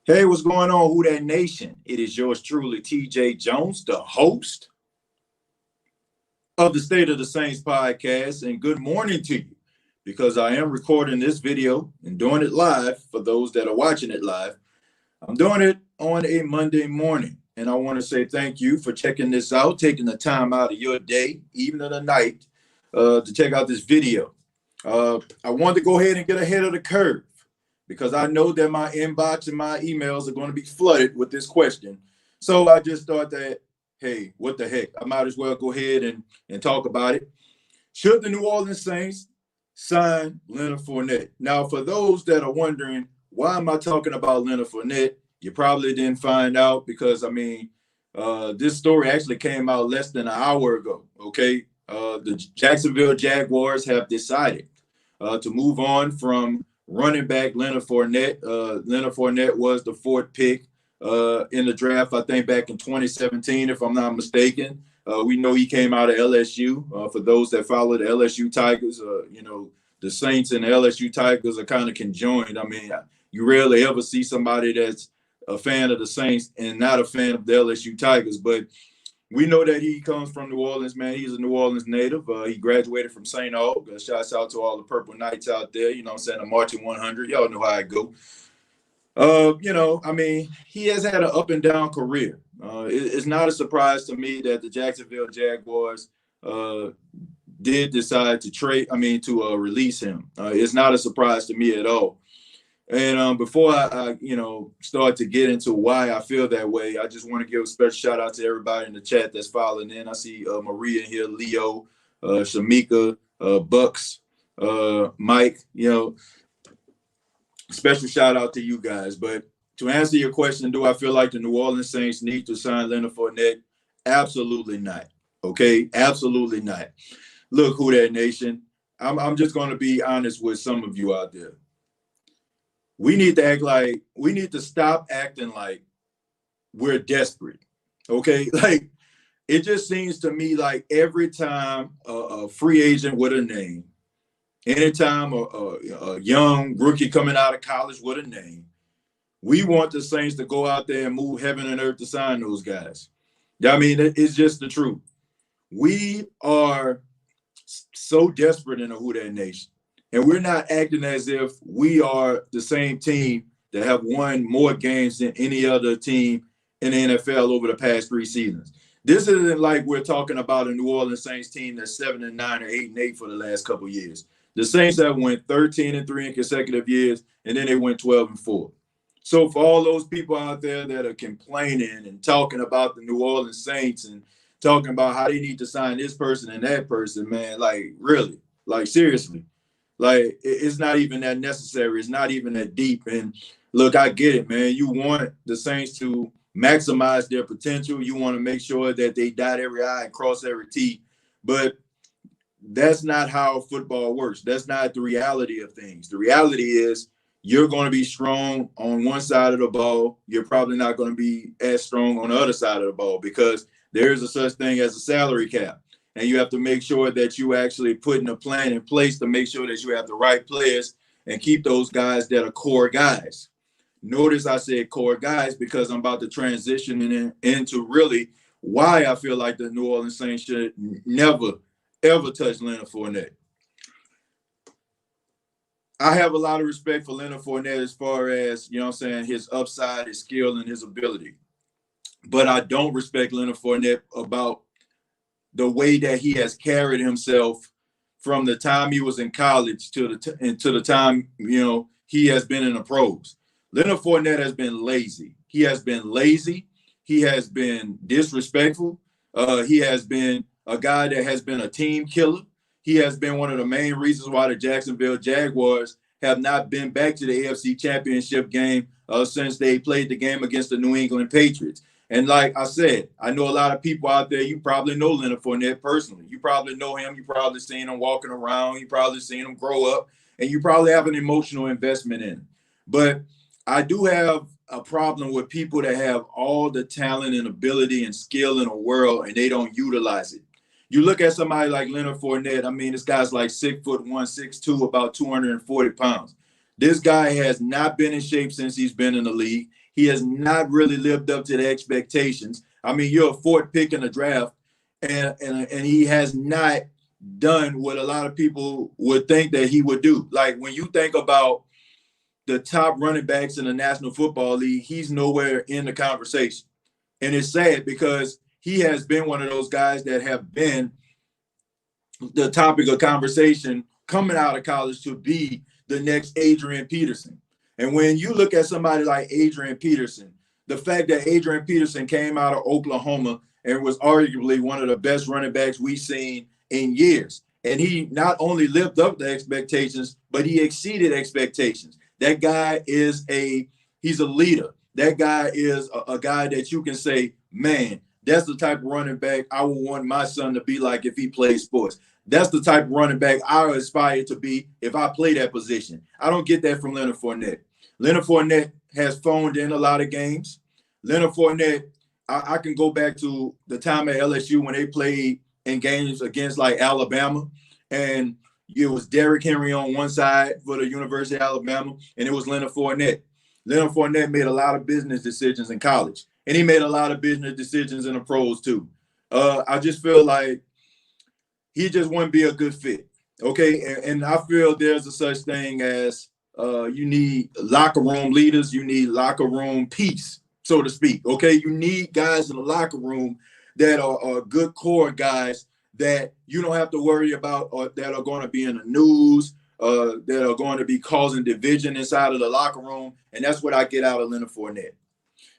Hey, what's going on, Who That Nation? It is yours truly, TJ Jones, the host of the State of the Saints podcast. And good morning to you, because I am recording this video and doing it live for those that are watching it live. I'm doing it on a Monday morning. And I want to say thank you for checking this out, taking the time out of your day, even of the night, to check out this video. I wanted to go ahead and get ahead of the curve, because I know that my inbox and my emails are going to be flooded with this question. So I just thought that, hey, what the heck? I might as well go ahead and talk about it. Should the New Orleans Saints sign Leonard Fournette? Now, for those that are wondering, why am I talking about Leonard Fournette? You probably didn't find out because, this story actually came out less than an hour ago, okay? The Jacksonville Jaguars have decided to move on from running back Leonard Fournette. Leonard Fournette was the fourth pick in the draft, I think, back in 2017, if I'm not mistaken. We know he came out of LSU. For those that follow the LSU Tigers, the Saints and the LSU Tigers are kind of conjoined. I mean, you rarely ever see somebody that's a fan of the Saints and not a fan of the LSU Tigers. But we know that he comes from New Orleans, man. He's a New Orleans native. He graduated from St. Aug. Shouts out to all the Purple Knights out there, you know what I'm saying, the Marching 100. Y'all know how it go. He has had an up and down career. It's not a surprise to me that the Jacksonville Jaguars did decide to release him. It's not a surprise to me at all. And before I start to get into why I feel that way, I just want to give a special shout out to everybody in the chat that's following in. I see Maria in here, Leo, Shamika, Bucks, Mike. Special shout out to you guys. But to answer your question, do I feel like the New Orleans Saints need to sign Leonard Fournette? Absolutely not. Okay, absolutely not. Look, Who That Nation, I'm just going to be honest with some of you out there. We need to stop acting like we're desperate, okay? Like, it just seems to me like every time a free agent with a name, anytime a young rookie coming out of college with a name, we want the Saints to go out there and move heaven and earth to sign those guys. I mean, it's just the truth. We are so desperate in the Who That Nation. And we're not acting as if we are the same team that have won more games than any other team in the NFL over the past 3 seasons. This isn't like we're talking about a New Orleans Saints team that's 7-9 or 8-8 for the last couple of years. The Saints have won 13-3 in consecutive years, and then they went 12-4. So for all those people out there that are complaining and talking about the New Orleans Saints and talking about how they need to sign this person and that person, man, like, really, like, seriously. Like, it's not even that necessary. It's not even that deep. And look, I get it, man. You want the Saints to maximize their potential. You want to make sure that they dot every I and cross every T. But that's not how football works. That's not the reality of things. The reality is you're going to be strong on one side of the ball. You're probably not going to be as strong on the other side of the ball, because there is a such thing as a salary cap. And you have to make sure that you actually putting a plan in place to make sure that you have the right players and keep those guys that are core guys. Notice I said core guys, because I'm about to transition into really why I feel like the New Orleans Saints should never, ever touch Leonard Fournette. I have a lot of respect for Leonard Fournette as far as, his upside, his skill, and his ability. But I don't respect Leonard Fournette about the way that he has carried himself from the time he was in college to the time, he has been in the pros. Leonard Fournette has been lazy. He has been lazy. He has been disrespectful. He has been a guy that has been a team killer. He has been one of the main reasons why the Jacksonville Jaguars have not been back to the AFC Championship game since they played the game against the New England Patriots. And like I said, I know a lot of people out there, you probably know Leonard Fournette personally. You probably know him. You probably seen him walking around. You probably seen him grow up. And you probably have an emotional investment in him. But I do have a problem with people that have all the talent and ability and skill in the world and they don't utilize it. You look at somebody like Leonard Fournette. I mean, this guy's like 6'1", 6'2", about 240 pounds. This guy has not been in shape since he's been in the league. He has not really lived up to the expectations. I mean, you're a fourth pick in the draft, and he has not done what a lot of people would think that he would do. Like when you think about the top running backs in the National Football League, he's nowhere in the conversation. And it's sad because he has been one of those guys that have been the topic of conversation coming out of college to be the next Adrian Peterson. And when you look at somebody like Adrian Peterson, the fact that Adrian Peterson came out of Oklahoma and was arguably one of the best running backs we've seen in years. And he not only lived up to expectations, but he exceeded expectations. That guy he's a leader. That guy is a guy that you can say, man, that's the type of running back I would want my son to be like if he plays sports. That's the type of running back I aspire to be if I play that position. I don't get that from Leonard Fournette. Leonard Fournette has phoned in a lot of games. Leonard Fournette, I can go back to the time at LSU when they played in games against like Alabama, and it was Derrick Henry on one side for the University of Alabama, and it was Leonard Fournette. Leonard Fournette made a lot of business decisions in college, and he made a lot of business decisions in the pros too. I just feel like he just wouldn't be a good fit, okay? And I feel there's a such thing as you need locker room leaders, you need locker room peace, so to speak, okay? You need guys in the locker room that are good core guys that you don't have to worry about or that are going to be in the news, that are going to be causing division inside of the locker room. And that's what I get out of Leonard Fournette.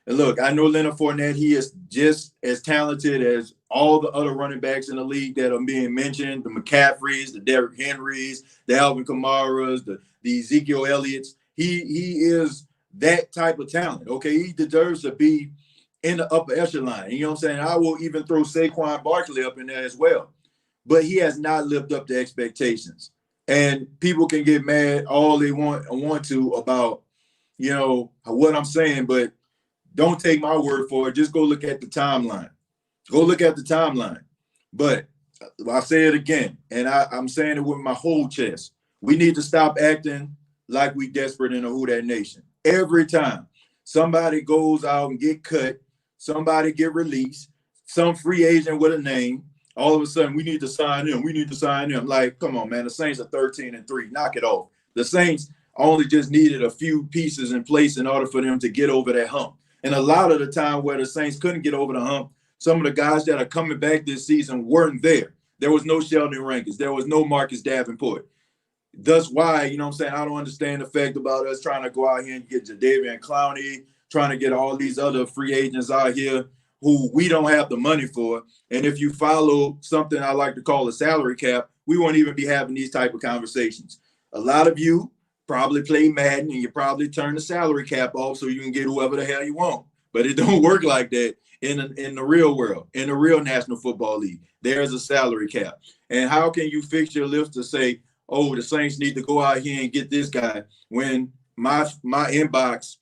And look, I know Leonard Fournette, he is just as talented as all the other running backs in the league that are being mentioned, the McCaffreys, the Derrick Henrys, the Alvin Kamaras, the Ezekiel Elliott's. He is that type of talent, okay? He deserves to be in the upper echelon. You know what I'm saying? I will even throw Saquon Barkley up in there as well. But he has not lived up to expectations. And people can get mad all they want to about, you know, what I'm saying, but don't take my word for it. Just go look at the timeline. Go look at the timeline. But I'll say it again, and I'm saying it with my whole chest. We need to stop acting like we desperate in a Who Dat Nation. Every time somebody goes out and get cut, somebody get released, some free agent with a name, all of a sudden we need to sign him. We need to sign him. Like, come on, man. The Saints are 13-3. Knock it off. The Saints only just needed a few pieces in place in order for them to get over that hump. And a lot of the time where the Saints couldn't get over the hump, some of the guys that are coming back this season weren't there. There was no Sheldon Rankins. There was no Marcus Davenport. That's why, you know what I'm saying, I don't understand the fact about us trying to go out here and get Jadeveon Clowney, trying to get all these other free agents out here who we don't have the money for. And if you follow something I like to call a salary cap, we won't even be having these type of conversations. A lot of you probably play Madden and you probably turn the salary cap off so you can get whoever the hell you want. But it don't work like that in the real world, in the real National Football League. There's a salary cap. And how can you fix your list to say, oh, the Saints need to go out here and get this guy when my inbox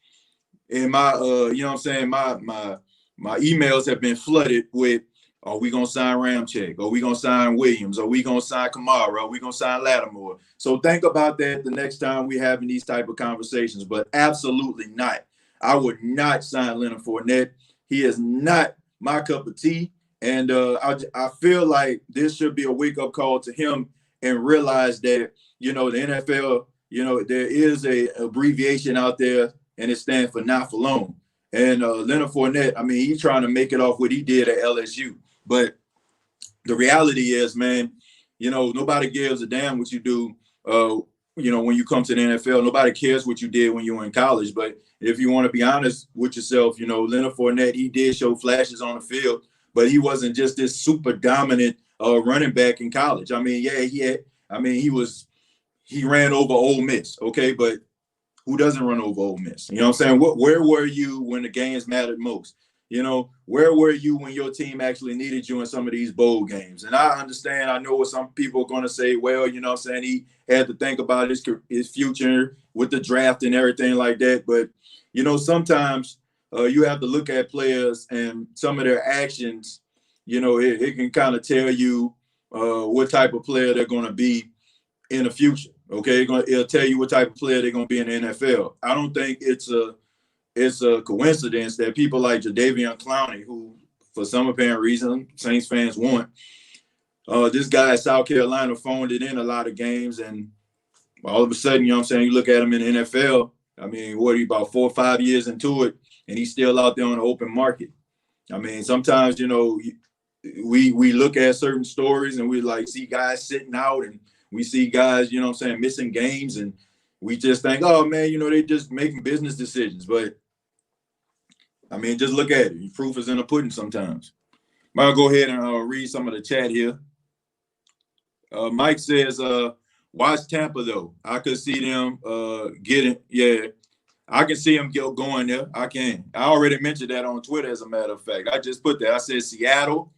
and my you know what I'm saying, my emails have been flooded with, are we going to sign Ramczyk? Are we going to sign Williams? Are we going to sign Kamara? Are we going to sign Lattimore? So think about that the next time we're having these type of conversations, but absolutely not. I would not sign Leonard Fournette. He is not my cup of tea. And I feel like this should be a wake-up call to him and realize that, you know, the NFL, you know, there is a abbreviation out there and it stands for not for long. And Leonard Fournette, I mean, he's trying to make it off what he did at LSU. But the reality is, man, you know, nobody gives a damn what you do, you know, when you come to the NFL. Nobody cares what you did when you were in college. But if you want to be honest with yourself, you know, Leonard Fournette, he did show flashes on the field, but he wasn't just this super dominant running back in college. I mean, yeah, he ran over Ole Miss, okay, but who doesn't run over Ole Miss? You know what I'm saying? Where were you when the games mattered most? You know, where were you when your team actually needed you in some of these bowl games? And I understand, I know what some people are going to say, well, you know what I'm saying, he had to think about his future with the draft and everything like that. But, you know, sometimes you have to look at players and some of their actions, you know, it can kind of tell you what type of player they're going to be in the future. Okay, it'll tell you what type of player they're going to be in the NFL. I don't think it's a it's a coincidence that people like Jadeveon Clowney, who for some apparent reason Saints fans want, this guy at South Carolina phoned it in a lot of games, and all of a sudden, you know what I'm saying, you look at him in the NFL, I mean, what are you, about 4 or 5 years into it, and he's still out there on the open market. I mean, sometimes, you know, we look at certain stories and we like see guys sitting out, and we see guys, you know what I'm saying, missing games, and we just think, oh, man, you know, they just making business decisions. But, I mean, just look at it. Proof is in the pudding sometimes. I'll go ahead and read some of the chat here. Mike says, watch Tampa, though. I could see them getting, yeah, I can see them going there. I can. I already mentioned that on Twitter, as a matter of fact. I just put that. I said Seattle.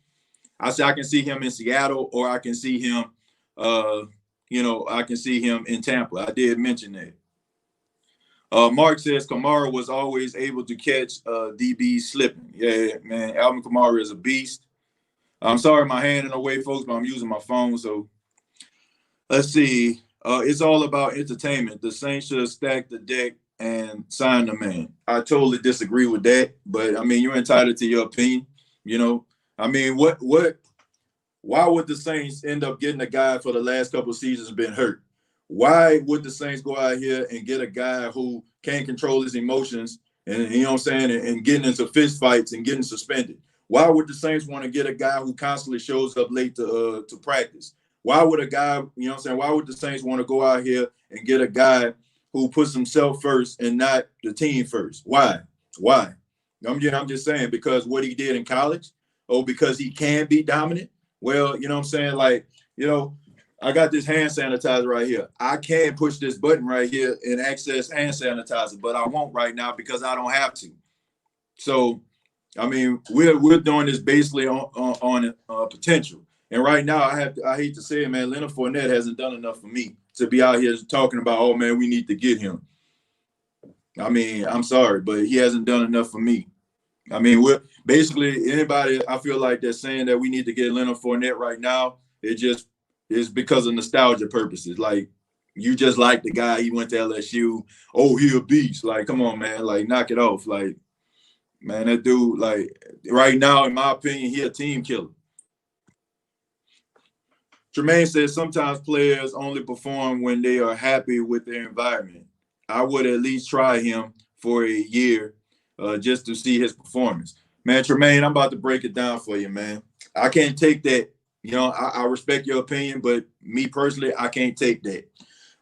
I said I can see him in Seattle, or I can see him, you know, I can see him in Tampa. I did mention that. Mark says Kamara was always able to catch DB slipping. Yeah, man, Alvin Kamara is a beast. I'm sorry, my hand in the way, folks, but I'm using my phone. So let's see. It's all about entertainment. The Saints should stack the deck and sign the man. I totally disagree with that, but I mean, you're entitled to your opinion. You know, I mean, why would the Saints end up getting a guy for the last couple of seasons been hurt? Why would the Saints go out here and get a guy who can't control his emotions and you know what I'm saying, and getting into fist fights and getting suspended? Why would the Saints want to get a guy who constantly shows up late to practice? Why would a guy, you know what I'm saying, why would the Saints want to go out here and get a guy who puts himself first and not the team first? Why? I'm just saying, because what he did in college, or because he can be dominant? Well, you know what I'm saying, like, you know, I got this hand sanitizer right here. I can push this button right here and access hand sanitizer, but I won't right now because I don't have to. So, I mean, we're doing this basically on potential. And right now, I hate to say it, man, Leonard Fournette hasn't done enough for me to be out here talking about, oh, man, we need to get him. I mean, I'm sorry, but he hasn't done enough for me. I mean, we're basically anybody, I feel like, that's saying that we need to get Leonard Fournette right now, it just is because of nostalgia purposes. Like, you just like the guy, he went to LSU. Oh, he a beast. Like, come on, man. Like, knock it off. Like, man, that dude, like, right now, in my opinion, he a team killer. Tremaine says sometimes players only perform when they are happy with their environment. I would at least try him for a year just to see his performance. Man, Tremaine, I'm about to break it down for you, man. I can't take that. You know, I respect your opinion, but me personally, I can't take that.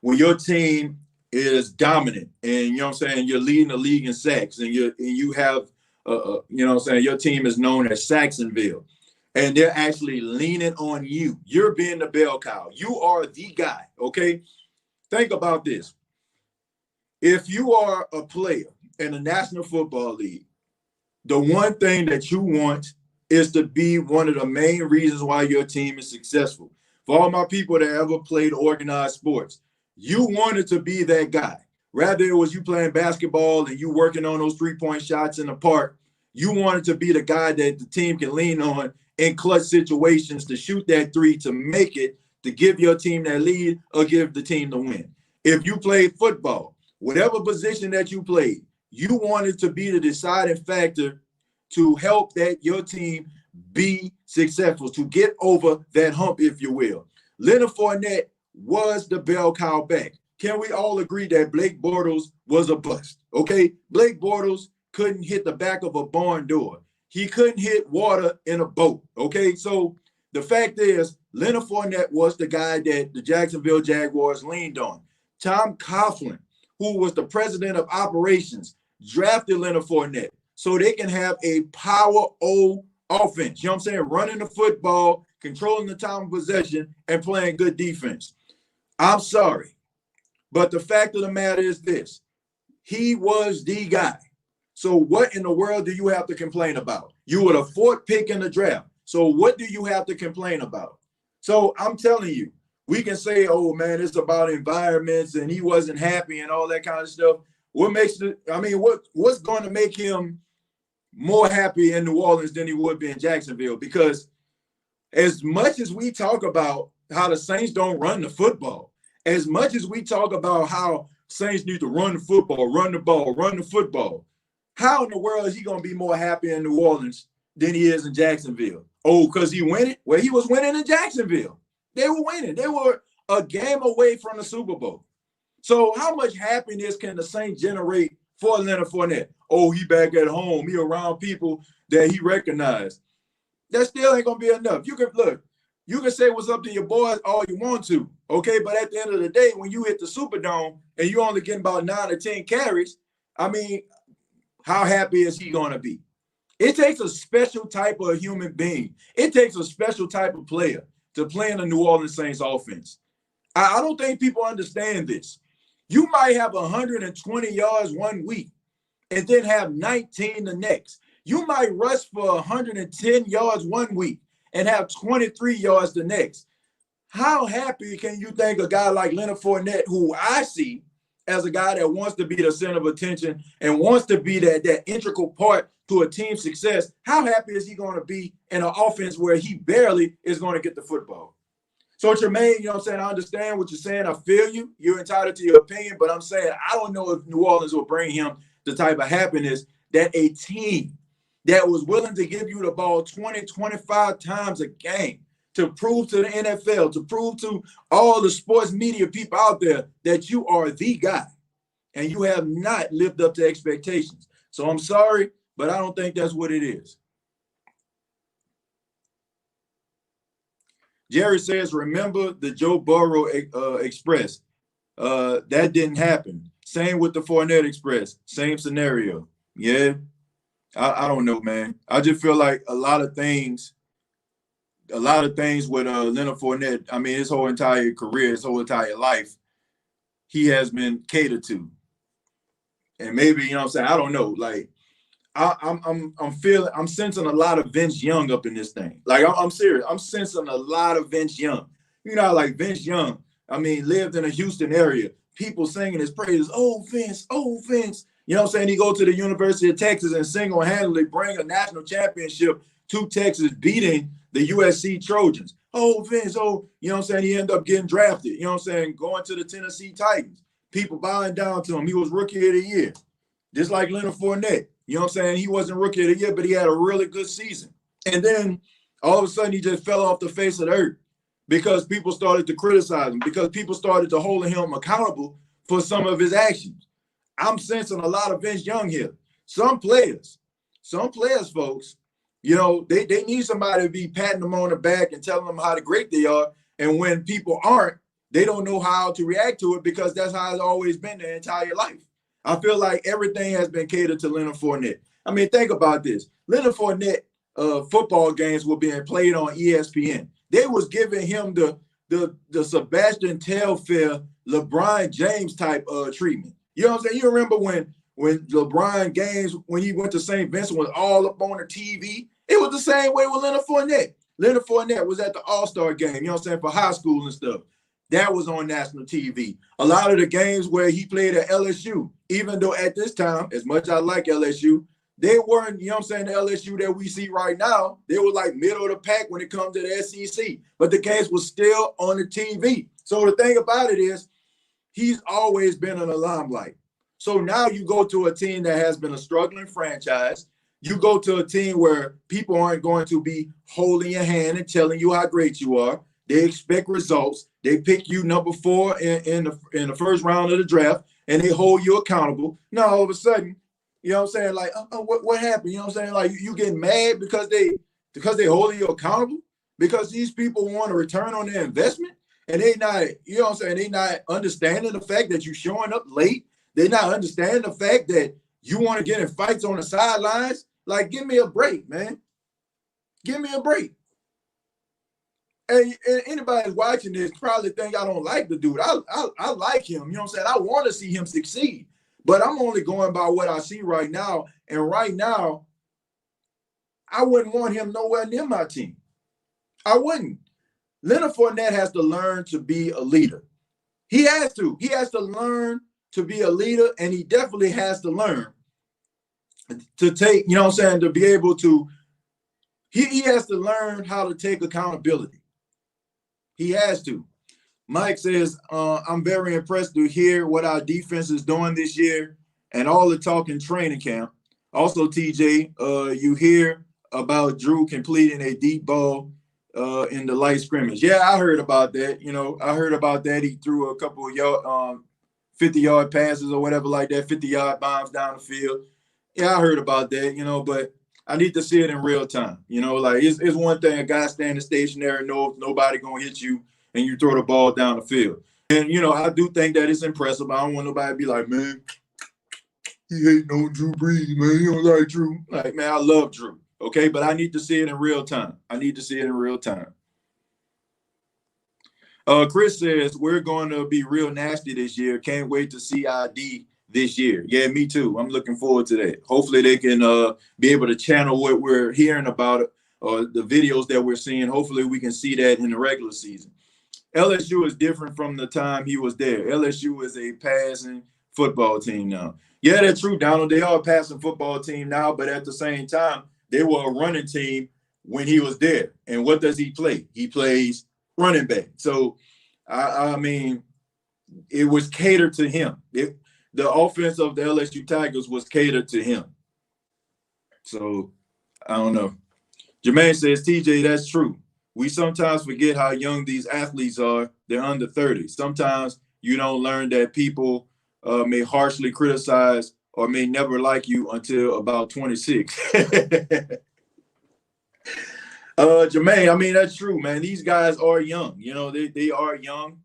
When your team is dominant and, you know what I'm saying, you're leading the league in sacks, and you have, you know what I'm saying, your team is known as Saxonville, and they're actually leaning on you. You're being the bell cow. You are the guy, okay? Think about this. If you are a player in the National Football League, the one thing that you want is to be one of the main reasons why your team is successful. For all my people that ever played organized sports, you wanted to be that guy. Rather it was you playing basketball and you working on those three-point shots in the park, you wanted to be the guy that the team can lean on in clutch situations to shoot that three, to make it, to give your team that lead or give the team the win. If you played football, whatever position that you played, you wanted to be the deciding factor to help that your team be successful, to get over that hump, if you will. Leonard Fournette was the bell cow back. Can we all agree that Blake Bortles was a bust? Okay, Blake Bortles couldn't hit the back of a barn door. He couldn't hit water in a boat. Okay, so the fact is, Leonard Fournette was the guy that the Jacksonville Jaguars leaned on. Tom Coughlin, who was the president of operations, drafted Leonard Fournette so they can have a power O offense. You know what I'm saying? Running the football, controlling the time of possession, and playing good defense. I'm sorry, but the fact of the matter is this. He was the guy. So what in the world do you have to complain about? You were the fourth pick in the draft. So what do you have to complain about? So I'm telling you, we can say, oh, man, it's about environments and he wasn't happy and all that kind of stuff. What makes it, I mean, what's going to make him more happy in New Orleans than he would be in Jacksonville? Because as much as we talk about how the Saints don't run the football, as much as we talk about how Saints need to run the football, run the ball, run the football, How in the world is he going to be more happy in New Orleans than he is in Jacksonville? Oh, because he winning? Well, he was winning in Jacksonville. They were winning. They were a game away from the Super Bowl. So how much happiness can the Saints generate for Leonard Fournette? Oh, he back at home. He around people that he recognized. That still ain't going to be enough. You can say what's up to your boys all you want to, okay? But at the end of the day, when you hit the Superdome and you only getting about 9 or 10 carries, I mean, how happy is he going to be? It takes a special type of human being. It takes a special type of player to play in the New Orleans Saints offense. I don't think people understand this. You might have 120 yards one week and then have 19 the next. You might rush for 110 yards one week and have 23 yards the next. How happy can you think a guy like Leonard Fournette, who I see as a guy that wants to be the center of attention and wants to be that integral part to a team's success, how happy is he going to be in an offense where he barely is going to get the football? So Jermaine, you know what I'm saying? I understand what you're saying. I feel you. You're entitled to your opinion, but I'm saying I don't know if New Orleans will bring him the type of happiness that a team that was willing to give you the ball 20, 25 times a game to prove to the NFL, to prove to all the sports media people out there that you are the guy, and you have not lived up to expectations. So I'm sorry, but I don't think that's what it is. Jerry says, remember the Joe Burrow Express. That didn't happen. Same with the Fournette Express. Same scenario. Yeah. I don't know, man. I just feel like a lot of things with Leonard Fournette, I mean, his whole entire career, his whole entire life, he has been catered to. And maybe, you know what I'm saying? I don't know. Like, I'm sensing a lot of Vince Young up in this thing. Like, I'm serious. I'm sensing a lot of Vince Young. You know, like Vince Young, I mean, lived in a Houston area. People singing his praises. Oh, Vince. Oh, Vince. You know what I'm saying? He go to the University of Texas and single-handedly bring a national championship to Texas, beating the USC Trojans. Oh, Vince. Oh, you know what I'm saying? He ended up getting drafted. You know what I'm saying? Going to the Tennessee Titans. People bowing down to him. He was Rookie of the Year. Just like Leonard Fournette. You know what I'm saying? He wasn't Rookie of the Year, but he had a really good season. And then all of a sudden he just fell off the face of the earth because people started to criticize him, because people started to hold him accountable for some of his actions. I'm sensing a lot of Vince Young here. Some players, folks, you know, they need somebody to be patting them on the back and telling them how great they are. And when people aren't, they don't know how to react to it because that's how it's always been their entire life. I feel like everything has been catered to Leonard Fournette. I mean, think about this. Leonard Fournette football games were being played on ESPN. They was giving him the Sebastian Telfair, LeBron James type treatment. You know what I'm saying? You remember when LeBron games, when he went to St. Vincent, was all up on the TV? It was the same way with Leonard Fournette. Leonard Fournette was at the All-Star game, you know what I'm saying, for high school and stuff. That was on national TV. A lot of the games where he played at LSU, even though at this time, as much as I like LSU, they weren't, you know what I'm saying, the LSU that we see right now, they were like middle of the pack when it comes to the SEC. But the games was still on the TV. So the thing about it is, he's always been in the limelight. So now you go to a team that has been a struggling franchise. You go to a team where people aren't going to be holding your hand and telling you how great you are. They expect results. They pick you number 4 in the first round of the draft, and they hold you accountable. Now, all of a sudden, you know what I'm saying? Like, what happened? You know what I'm saying? Like, you getting mad because they holding you accountable? Because these people want a return on their investment? And they not, you know what I'm saying? They not understanding the fact that you're showing up late. They're not understanding the fact that you want to get in fights on the sidelines. Like, give me a break, man. Give me a break. And anybody who's watching this probably think I don't like the dude. I like him. You know what I'm saying? I want to see him succeed. But I'm only going by what I see right now. And right now, I wouldn't want him nowhere near my team. I wouldn't. Leonard Fournette has to learn to be a leader. He has to. He has to learn to be a leader, and he definitely has to learn to take, you know what I'm saying, to be able to, he has to learn how to take accountability. He has to. Mike says, I'm very impressed to hear what our defense is doing this year and all the talk in training camp. Also, TJ, you hear about Drew completing a deep ball in the light scrimmage. Yeah, I heard about that. I heard about that. He threw a couple of 50-yard passes or whatever like that, 50-yard bombs down the field. Yeah, I heard about that, but I need to see it in real time. Like it's one thing, a guy standing stationary, nobody going to hit you, and you throw the ball down the field. And, I do think that it's impressive. I don't want nobody to be like, man, he hating on Drew Brees, man. He don't like Drew. Like, man, I love Drew. Okay, but I need to see it in real time. Chris says, we're going to be real nasty this year. Can't wait to see ID this year. Yeah, me too. I'm looking forward to that. Hopefully they can be able to channel what we're hearing about or the videos that we're seeing. Hopefully we can see that in the regular season. LSU is different from the time he was there. LSU is a passing football team now. Yeah, that's true, Donald. They are a passing football team now, but at the same time, they were a running team when he was there. And what does he play? He plays running back. So, I mean, it was catered to him. The offense of the LSU Tigers was catered to him. So, I don't know. Jermaine says, TJ, that's true. We sometimes forget how young these athletes are. They're under 30. Sometimes you don't learn that people may harshly criticize or may never like you until about 26. Jermaine, I mean, that's true, man. These guys are young. They are young.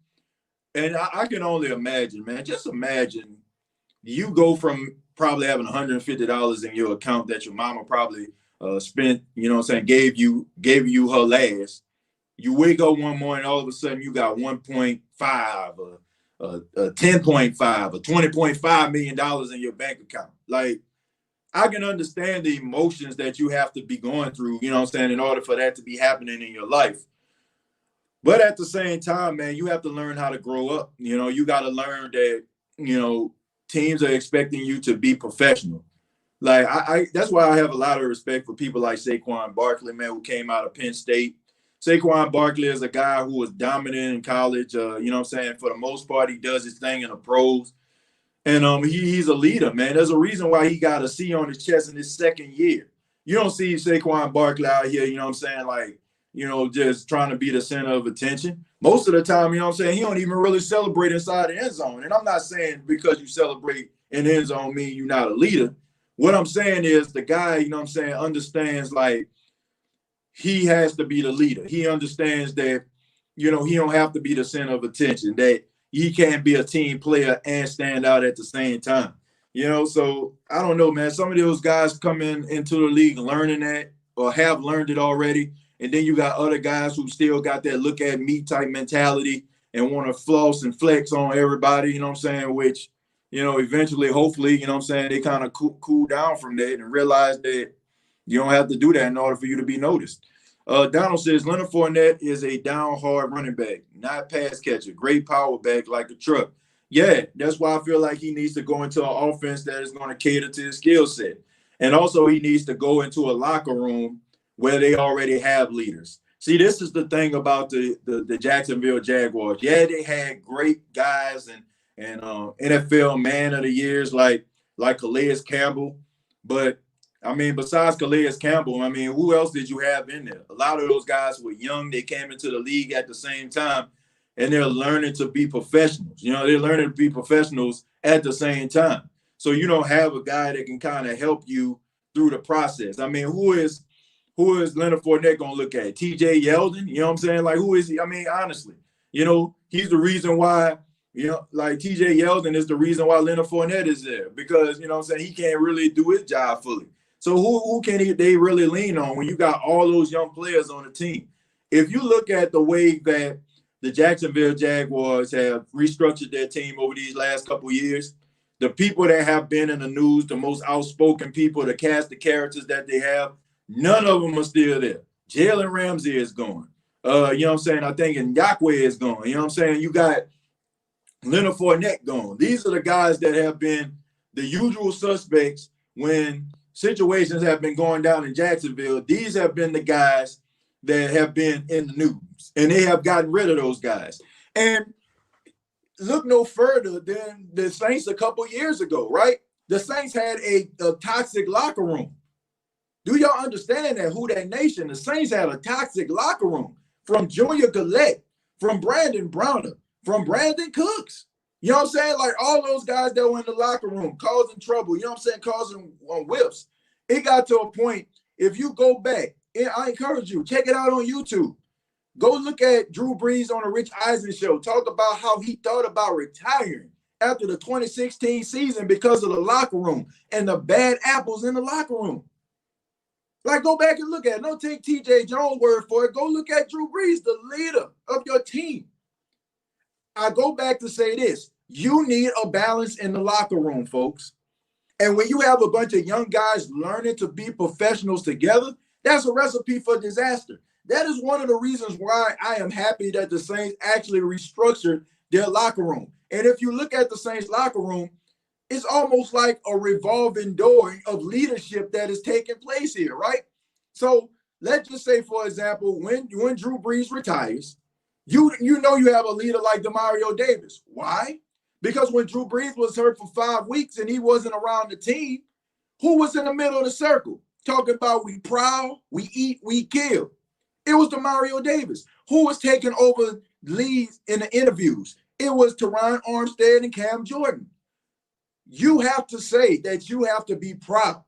And I can only imagine, man. Just imagine you go from probably having $150 in your account that your mama probably spent, gave you her last. You wake up one morning, all of a sudden you got 1.5 or 10.5 or $20.5 million in your bank account. Like, I can understand the emotions that you have to be going through, in order for that to be happening in your life. But at the same time, man, you have to learn how to grow up. You got to learn that, teams are expecting you to be professional. Like, I that's why I have a lot of respect for people like Saquon Barkley, man, who came out of Penn State. Saquon Barkley is a guy who was dominant in college. For the most part, he does his thing in the pros. And he's a leader, man. There's a reason why he got a C on his chest in his second year. You don't see Saquon Barkley out here, just trying to be the center of attention. Most of the time, he don't even really celebrate inside the end zone. And I'm not saying because you celebrate in the end zone mean you're not a leader. What I'm saying is the guy, understands, like, he has to be the leader. He understands that, he don't have to be the center of attention, that he can't be a team player and stand out at the same time. So I don't know, man. Some of those guys come into the league learning that or have learned it already. And then you got other guys who still got that look at me type mentality and want to floss and flex on everybody, which, eventually, hopefully, they kind of cool down from that and realize that you don't have to do that in order for you to be noticed. Donald says, Leonard Fournette is a down hard running back, not pass catcher, great power back like a truck. Yeah, that's why I feel like he needs to go into an offense that is going to cater to his skill set. And also he needs to go into a locker room where they already have leaders. See, this is the thing about the Jacksonville Jaguars. Yeah, they had great guys and NFL man of the years like Calais Campbell. But, besides Calais Campbell, who else did you have in there? A lot of those guys were young. They came into the league at the same time, and they're learning to be professionals. They're learning to be professionals at the same time. So you don't have a guy that can kind of help you through the process. Who is Leonard Fournette going to look at? TJ Yeldon? Like, who is he? Honestly, he's the reason why, like TJ Yeldon is the reason why Leonard Fournette is there because, he can't really do his job fully. So who can they really lean on when you got all those young players on the team? If you look at the way that the Jacksonville Jaguars have restructured their team over these last couple of years, the people that have been in the news, the most outspoken people, the cast of characters that they have, none of them are still there. Jalen Ramsey is gone. I think Ngakoue is gone. You got Leonard Fournette gone. These are the guys that have been the usual suspects when situations have been going down in Jacksonville. These have been the guys that have been in the news, and they have gotten rid of those guys. And look no further than the Saints a couple years ago, right? The Saints had a toxic locker room. Do y'all understand that? Who that nation? The Saints had a toxic locker room from Junior Gillette, from Brandon Browner, from Brandon Cooks. You know what I'm saying? Like all those guys that were in the locker room causing trouble, you know what I'm saying? Causing whips. It got to a point, if you go back, I encourage you, check it out on YouTube. Go look at Drew Brees on the Rich Eisen show. Talk about how he thought about retiring after the 2016 season because of the locker room and the bad apples in the locker room. Like, go back and look at it. Don't take TJ Jones' word for it. Go look at Drew Brees, the leader of your team. I go back to say this. You need a balance in the locker room, folks. And when you have a bunch of young guys learning to be professionals together, that's a recipe for disaster. That is one of the reasons why I am happy that the Saints actually restructured their locker room. And if you look at the Saints locker room, it's almost like a revolving door of leadership that is taking place here, right? So let's just say, for example, when Drew Brees retires, you know you have a leader like Demario Davis. Why? Because when Drew Brees was hurt for 5 weeks and he wasn't around the team, who was in the middle of the circle? Talking about we prowl, we eat, we kill. It was Demario Davis. Who was taking over leads in the interviews? It was Teron Armstead and Cam Jordan. You have to say that you have to be proud.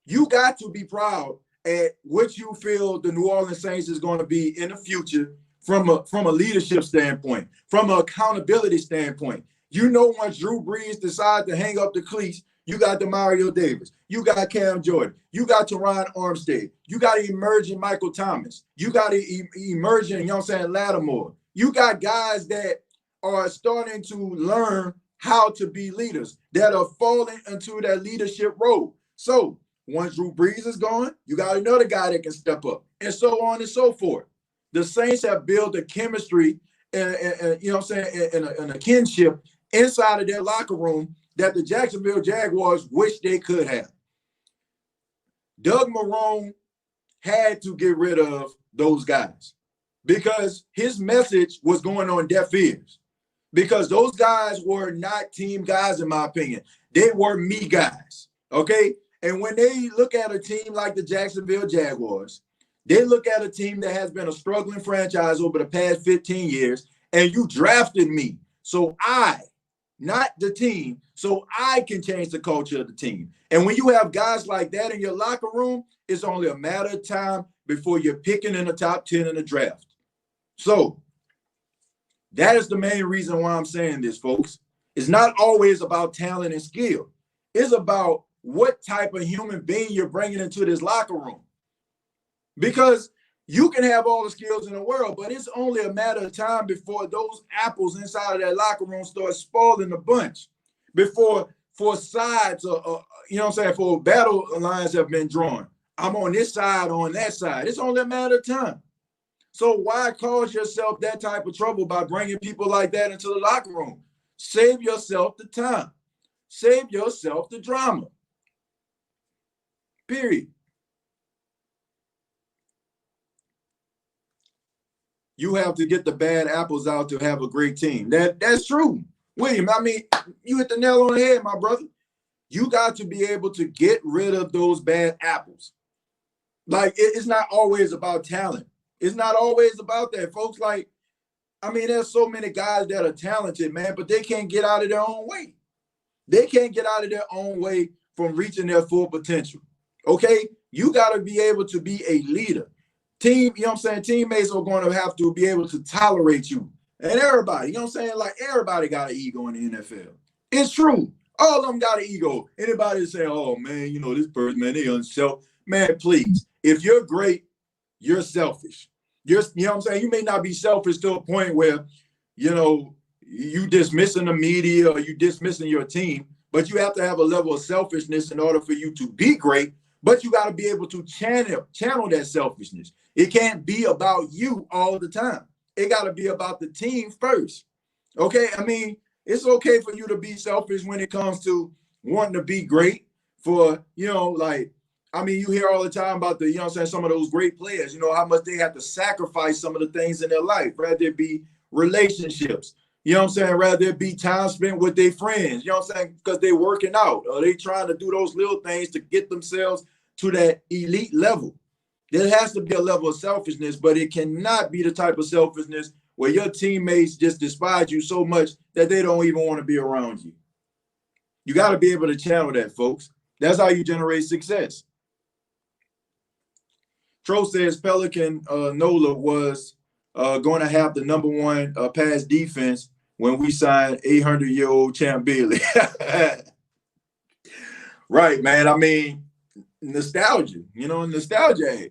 You got to be proud at what you feel the New Orleans Saints is going to be in the future from a leadership standpoint, from an accountability standpoint. You know, once Drew Brees decides to hang up the cleats, you got Demario Davis. You got Cam Jordan. You got Teron Armstead. You got emerging Michael Thomas. You got emerging, you know what I'm saying, Lattimore. You got guys that are starting to learn how to be leaders, that are falling into that leadership role. So once Drew Brees is gone, you got another guy that can step up, and so on and so forth. The Saints have built a chemistry and you know what I'm saying, and a kinship inside of their locker room that the Jacksonville Jaguars wish they could have. Doug Marrone had to get rid of those guys because his message was going on deaf ears. Because those guys were not team guys, in my opinion. They were me guys, okay? And when they look at a team like the Jacksonville Jaguars, they look at a team that has been a struggling franchise over the past 15 years, and you drafted me. So I, not the team, so I can change the culture of the team. And when you have guys like that in your locker room, it's only a matter of time before you're picking in the top 10 in the draft. So that is the main reason why I'm saying this, folks. It's not always about talent and skill. It's about what type of human being you're bringing into this locker room. Because you can have all the skills in the world, but it's only a matter of time before those apples inside of that locker room start spoiling the bunch. Before sides, you know what I'm saying, for battle lines have been drawn. I'm on this side, on that side. It's only a matter of time. So why cause yourself that type of trouble by bringing people like that into the locker room? Save yourself the time. Save yourself the drama. Period. You have to get the bad apples out to have a great team. That's true. William, I mean, you hit the nail on the head, my brother. You got to be able to get rid of those bad apples. Like, it's not always about talent. It's not always about that, folks. Like, I mean, there's so many guys that are talented, man, but they can't get out of their own way. They can't get out of their own way from reaching their full potential. Okay? You got to be able to be a leader. You know what I'm saying? Teammates are going to have to be able to tolerate you. And everybody, you know what I'm saying? Like, everybody got an ego in the NFL. It's true. All of them got an ego. Anybody say, oh, man, you know, this person, man, they unselfish. Man, please. If you're great, you're selfish. You know what I'm saying? You may not be selfish to a point where, you know, you dismissing the media or you dismissing your team, but you have to have a level of selfishness in order for you to be great, but you got to be able to channel that selfishness. It can't be about you all the time. It got to be about the team first. Okay? I mean, it's okay for you to be selfish when it comes to wanting to be great for, you know, like, I mean, you hear all the time about the, you know what I'm saying, some of those great players, you know, how much they have to sacrifice some of the things in their life, whether it be relationships, You know what I'm saying? Rather it be time spent with their friends, you know what I'm saying? Because they're working out or they trying to do those little things to get themselves to that elite level. There has to be a level of selfishness, but it cannot be the type of selfishness where your teammates just despise you so much that they don't even want to be around you. You got to be able to channel that, folks. That's how you generate success. Tro says Pelican Nola was going to have the number one pass defense when we signed 800-year-old Champ Bailey. Right, man. I mean, nostalgia, nostalgia.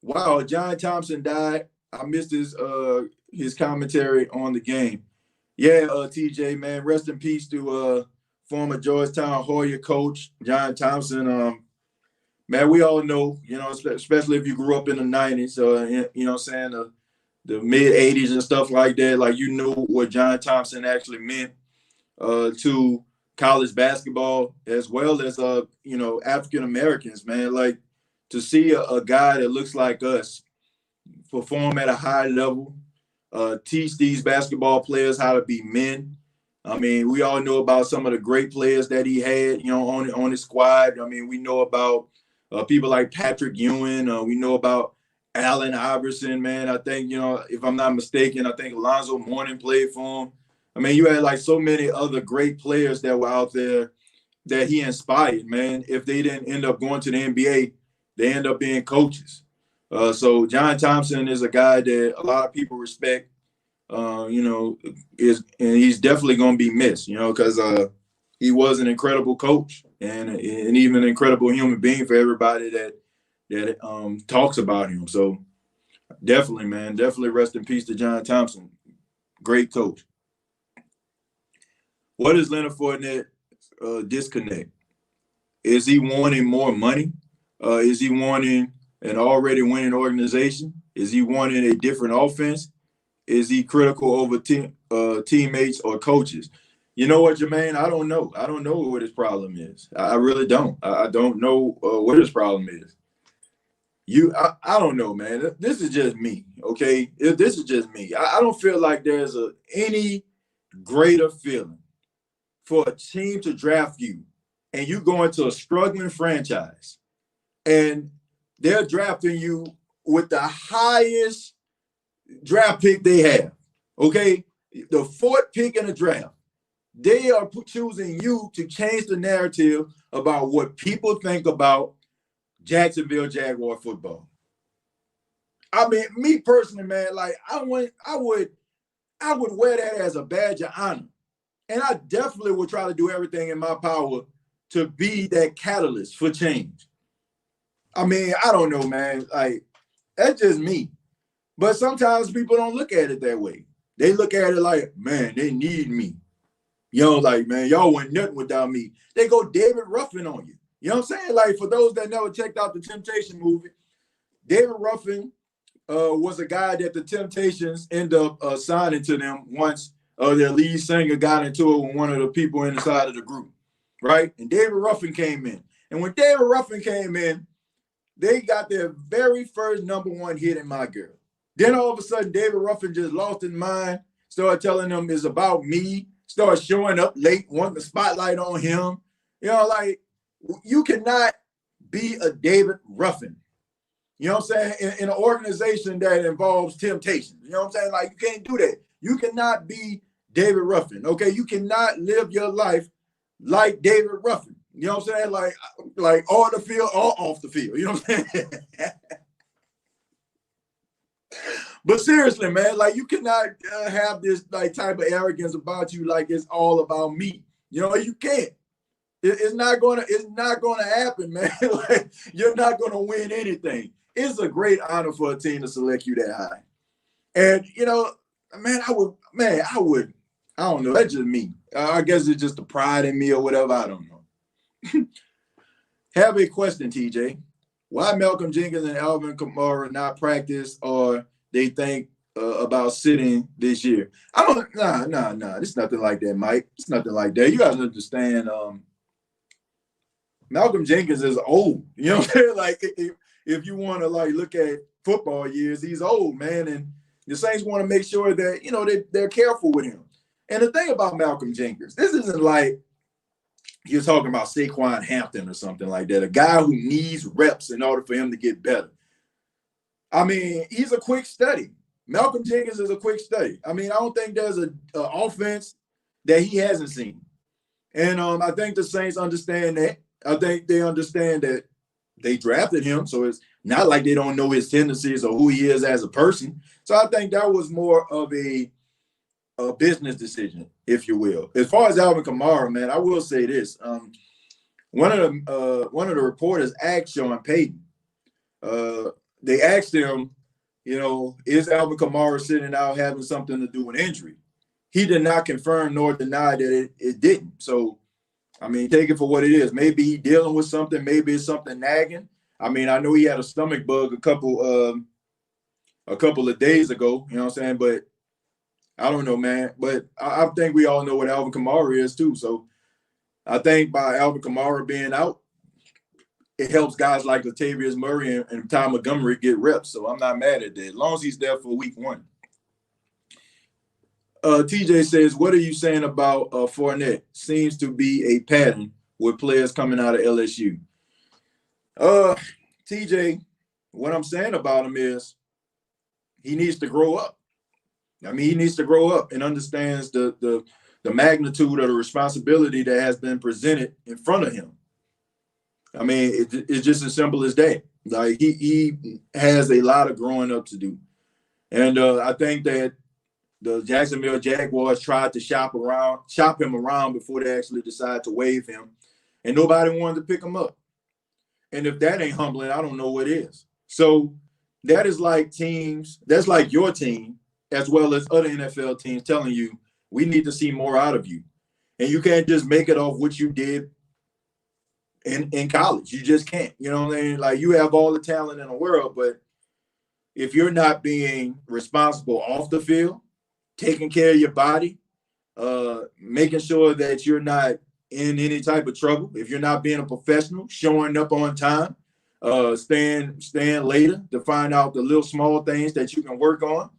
Wow, John Thompson died. I missed his commentary on the game. Yeah, TJ, man, rest in peace to former Georgetown Hoya coach John Thompson. Man, we all know, especially if you grew up in the 90s, you know what I'm saying, the mid 80s and stuff like that, like you knew what John Thompson actually meant to college basketball as well as, African Americans, man. Like to see a guy that looks like us perform at a high level, teach these basketball players how to be men. I mean, we all know about some of the great players that he had, on his squad. I mean, we know about people like Patrick Ewing. We know about Allen Iverson, man. I think, if I'm not mistaken, I think Alonzo Mourning played for him. I mean, you had like so many other great players that were out there that he inspired, man. If they didn't end up going to the NBA, they end up being coaches. So John Thompson is a guy that a lot of people respect, and he's definitely going to be missed, because he was an incredible coach and even an incredible human being for everybody that talks about him. So definitely, man, definitely rest in peace to John Thompson. Great coach. What is Leonard Fournette disconnect? Is he wanting more money? Is he wanting an already winning organization? Is he wanting a different offense? Is he critical over teammates or coaches? You know what, Jermaine? I don't know. I don't know what his problem is. I really don't. I don't know what his problem is. I don't know, man. This is just me, okay? This is just me. I don't feel like there's any greater feeling for a team to draft you and you go into a struggling franchise and they're drafting you with the highest draft pick they have, okay? The fourth pick in the draft. They are choosing you to change the narrative about what people think about Jacksonville Jaguar football. I mean, me personally, man, like I would wear that as a badge of honor. And I definitely would try to do everything in my power to be that catalyst for change. I mean, I don't know, man. Like, that's just me. But sometimes people don't look at it that way. They look at it like, man, they need me. Like, man, y'all want nothing without me. They go David Ruffin on you. You know what I'm saying? Like, for those that never checked out the Temptation movie, David Ruffin was a guy that the Temptations end up signing to them once their lead singer got into it with one of the people inside of the group, right? And David Ruffin came in. And when David Ruffin came in, they got their very first number one hit in My Girl. Then all of a sudden, David Ruffin just lost his mind, started telling them it's about me, started showing up late, wanting the spotlight on him. Like, you cannot be a David Ruffin. You know what I'm saying? In an organization that involves temptation. You know what I'm saying? Like, you can't do that. You cannot be David Ruffin, okay? You cannot live your life like David Ruffin. You know what I'm saying? Like on the field or off the field. You know what I'm saying? But seriously, man, like you cannot have this like type of arrogance about you, like it's all about me. You can't. It's not gonna happen, man. Like you're not gonna win anything. It's a great honor for a team to select you that high. And I don't know. That's just me. I guess it's just the pride in me or whatever. I don't know. Have a question, TJ. Why Malcolm Jenkins and Alvin Kamara not practice or they think about sitting this year? Nah. It's nothing like that, Mike. It's nothing like that. You guys understand. Malcolm Jenkins is old. You know what I'm saying? Like if you want to like look at football years, he's old, man. And The Saints want to make sure that, they're careful with him. And the thing about Malcolm Jenkins, this isn't like you're talking about Saquon Hampton or something like that, a guy who needs reps in order for him to get better. I mean, he's a quick study. Malcolm Jenkins is a quick study. I mean, I don't think there's an offense that he hasn't seen. And I think the Saints understand that. I think they understand that they drafted him, so it's not like they don't know his tendencies or who he is as a person. So I think that was more of a business decision, if you will. As far as Alvin Kamara, man, I will say this. One of the reporters asked Sean Payton. They asked him, is Alvin Kamara sitting out having something to do with injury? He did not confirm nor deny that it didn't. So, I mean, take it for what it is. Maybe he's dealing with something. Maybe it's something nagging. I mean, I know he had a stomach bug a couple of days ago. You know what I'm saying? But I don't know, man. But I think we all know what Alvin Kamara is too. So I think by Alvin Kamara being out, it helps guys like Latavius Murray and Ty Montgomery get reps. So I'm not mad at that, as long as he's there for week 1. TJ says, what are you saying about Fournette? Seems to be a pattern with players coming out of LSU. TJ, what I'm saying about him is he needs to grow up. I mean, he needs to grow up and understands the magnitude of the responsibility that has been presented in front of him. I mean, it's just as simple as that. Like, he has a lot of growing up to do. And I think that the Jacksonville Jaguars tried to shop him around before they actually decided to waive him. And nobody wanted to pick him up. And if that ain't humbling, I don't know what is. So that is like teams, that's like your team, as well as other NFL teams telling you, we need to see more out of you. And you can't just make it off what you did in college. You just can't. You know what I mean? Like, you have all the talent in the world, but if you're not being responsible off the field, taking care of your body, making sure that you're not in any type of trouble, if you're not being a professional, showing up on time, staying later to find out the little small things that you can work on,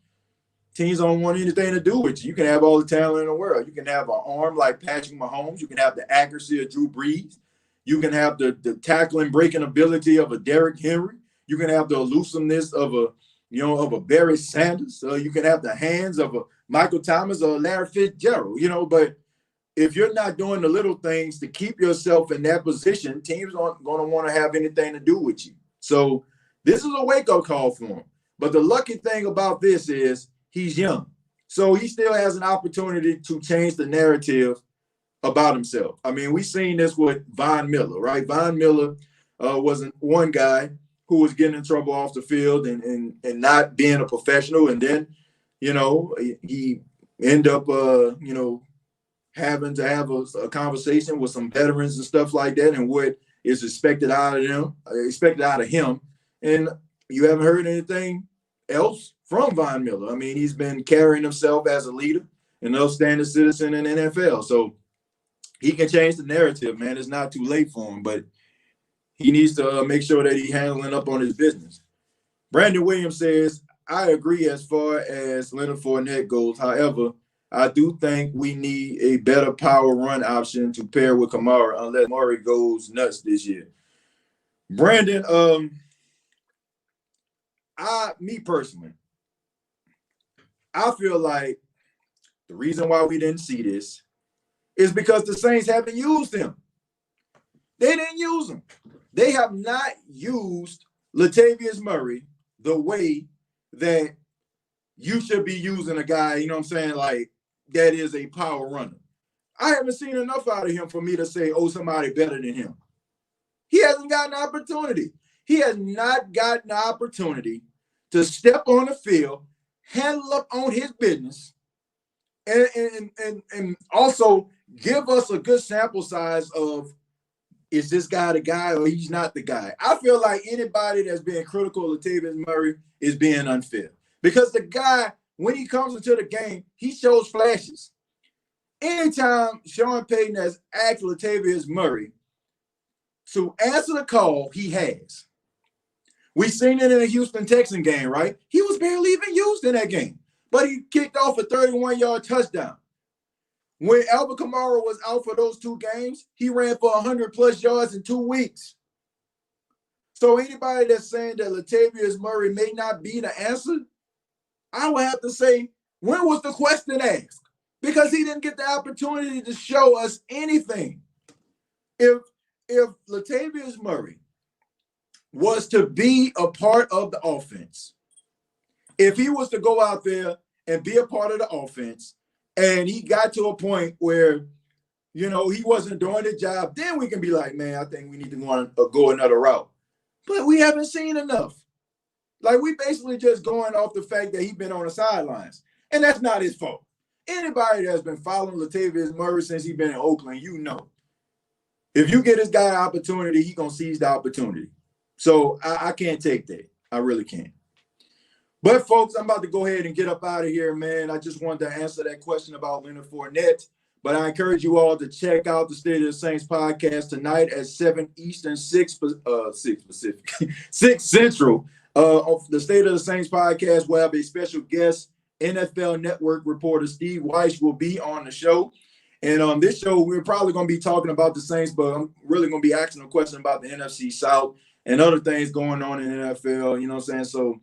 teams don't want anything to do with you. You can have all the talent in the world. You can have an arm like Patrick Mahomes. You can have the accuracy of Drew Brees. You can have the tackling, breaking ability of a Derrick Henry. You can have the elusiveness of a Barry Sanders. You can have the hands of a Michael Thomas or Larry Fitzgerald, but if you're not doing the little things to keep yourself in that position, teams aren't going to want to have anything to do with you. So this is a wake-up call for him. But the lucky thing about this is he's young. So he still has an opportunity to change the narrative about himself. I mean, we've seen this with Von Miller, right? Von Miller was one guy who was getting in trouble off the field and not being a professional. And then, he ended up, having to have a conversation with some veterans and stuff like that, and what is expected out of him. And you haven't heard anything else from Von Miller. I mean, he's been carrying himself as a leader, an upstanding citizen in the NFL. So he can change the narrative, man. It's not too late for him, but he needs to make sure that he's handling up on his business. Brandon Williams says, I agree as far as Leonard Fournette goes. However, I do think we need a better power run option to pair with Kamara unless Murray goes nuts this year. Brandon, me personally, I feel like the reason why we didn't see this is because the Saints haven't used him. They didn't use him. They have not used Latavius Murray the way that you should be using a guy, you know what I'm saying, like, that is a power runner. I haven't seen enough out of him for me to say, somebody better than him. He hasn't gotten an opportunity. He has not gotten an opportunity to step on the field, handle up on his business, and also give us a good sample size of, is this guy the guy or he's not the guy? I feel like anybody that's being critical of Latavius Murray is being unfair. Because the guy, when he comes into the game, he shows flashes. Anytime Sean Payton has asked Latavius Murray to answer the call, he has. We seen it in the Houston Texan game, right? He was barely even used in that game, but he kicked off a 31-yard touchdown. When Alvin Kamara was out for those 2 games, he ran for 100+ yards in 2 weeks. So anybody that's saying that Latavius Murray may not be the answer, I would have to say, when was the question asked? Because he didn't get the opportunity to show us anything. If Latavius Murray was to be a part of the offense, if he was to go out there and be a part of the offense, and he got to a point where, he wasn't doing the job, then we can be like, man, I think we need to go another route. But we haven't seen enough. Like, we basically just going off the fact that he's been on the sidelines. And that's not his fault. Anybody that's been following Latavius Murray since he's been in Oakland, if you get this guy an opportunity, he's going to seize the opportunity. So I can't take that. I really can't. But, folks, I'm about to go ahead and get up out of here, man. I just wanted to answer that question about Leonard Fournette. But I encourage you all to check out the State of the Saints podcast tonight at 7 Eastern, 6 Pacific, 6 Central. Of the State of the Saints podcast, we'll have a special guest, NFL Network reporter Steve Wyche will be on the show. And on this show, we're probably going to be talking about the Saints, but I'm really going to be asking a question about the NFC South and other things going on in the NFL, you know what I'm saying? So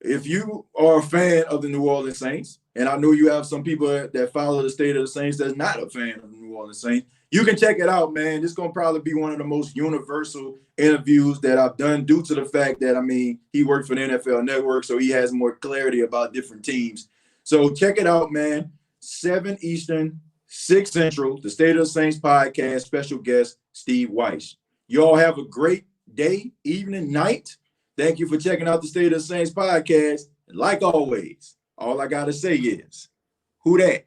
if you are a fan of the New Orleans Saints, and I know you have some people that follow the State of the Saints that's not a fan of the New Orleans Saints, you can check it out, man. This is going to probably be one of the most universal interviews that I've done due to the fact that, he worked for the NFL Network, so he has more clarity about different teams. So check it out, man. 7 Eastern, 6 Central, the State of the Saints podcast, special guest, Steve Wyche. You all have a great day, evening, night. Thank you for checking out the State of the Saints podcast. And like always, all I got to say is, who dat?